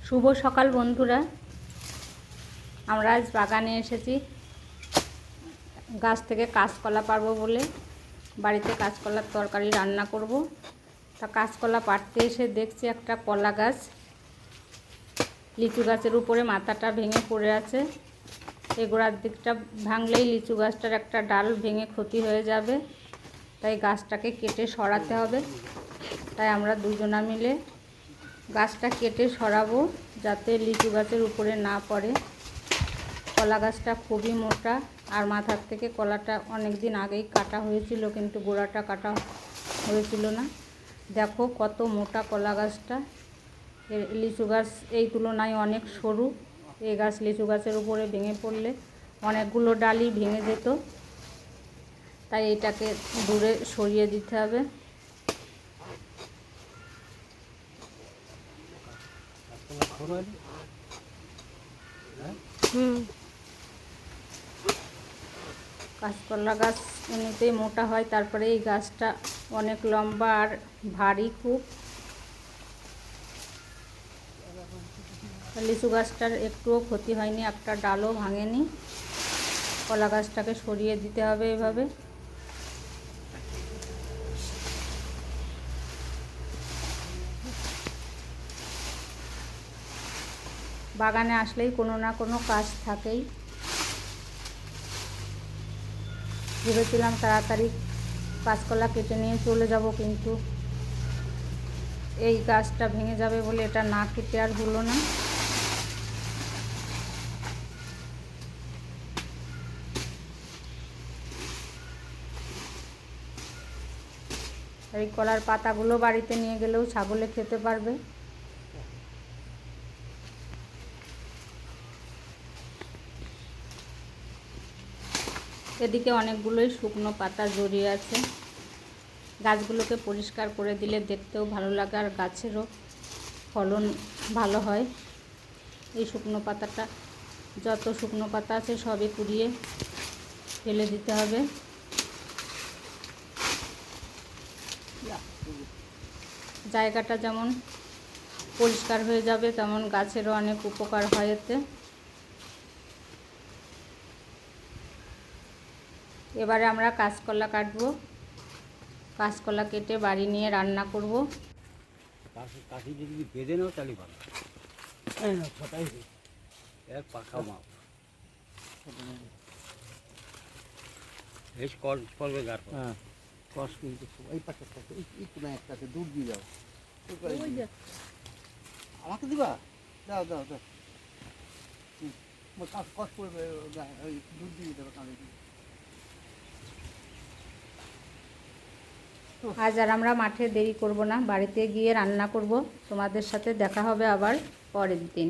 শুভ সকাল বন্ধুরা, আমরা আজ বাগানে এসেছি গাছ থেকে কাঁচকলা পারবো বলে। বাড়িতে কাঁচকলার তরকারি রান্না করব। তা কাঁচকলা পাড়তে এসে দেখছি একটা কলা গাছ, লিচু গাছের উপরে মাথাটা ভেঙে পড়ে আছে। এই গোড়ার দিকটা ভাঙলেই লিচু গাছটার একটা ডাল ভেঙে ক্ষতি হয়ে যাবে, তাই গাছটাকে কেটে সরাতে হবে। তাই আমরা দুজনা মিলে গাছটা কেটে সরাবো যাতে লিচু গাছের উপরে না পড়ে। কলা গাছটা খুবই মোটা, আর মাথার থেকে কলাটা অনেক দিন আগেই কাটা হয়েছিল, কিন্তু গোড়াটা কাটা হয়েছিল না। দেখো কত মোটা কলা গাছটা। লিচু গাছ এই তুলনায় অনেক সরু। এই গাছ লিচু গাছের উপরে ভেঙে পড়লে অনেকগুলো ডালই ভেঙে যেত, তাই এটাকে দূরে সরিয়ে দিতে হবে। কাঁচকলা গাছ এমনিতেই মোটা হয়, তারপরে এই গাছটা অনেক লম্বা আর ভারী খুব। লিচু গাছটার একটুও ক্ষতি হয়নি, একটা ডালও ভাঙেনি। কলা গাছটাকে সরিয়ে দিতে হবে এভাবে। বাগানে আসলেই কোনো না কোনো কাজ থাকেই। ভেবেছিলাম তাড়াতাড়ি কাঁচকলা কেটে নিয়ে চলে যাব, কিন্তু এই গাছটা ভেঙে যাবে বলে এটা না কেটে আর হলো না। এই কলার পাতাগুলো বাড়িতে নিয়ে গেলেও ছাগলে খেতে পারবে। এদিকে অনেকগুলোই শুকনো পাতা জড়িয়ে আছে। গাছগুলোকে পরিষ্কার করে দিলে দেখতেও ভালো লাগে, আর গাছেরও ফলন ভালো হয়। এই শুকনো পাতাটা, যত শুকনো পাতা আছে সবই কুড়িয়ে ফেলে দিতে হবে। জায়গাটা যেমন পরিষ্কার হয়ে যাবে, তেমন গাছেরও অনেক উপকার হয় এতে। এবারে আমরা কাঁচকলা কাটবো। কাঁচকলা কেটে বাড়ি নিয়ে রান্না করব। কাশি যদি বেঁধে নাও তাহলে ভালো। এক পাখা মাপ বেশ করবে গাছ। হ্যাঁ, কষ কিন্তু এই পাশে একটু না, একটা দুধ দিয়ে যাও। আমাকে দিবা? দাও দাও দাও, কষ করবে, দুধ দিয়ে দেবে কাঁদে। আজ আর আমরা মাঠে দেরি করব না, বাড়িতে গিয়ে রান্না করব। তোমাদের সাথে দেখা হবে আবার পরের দিন।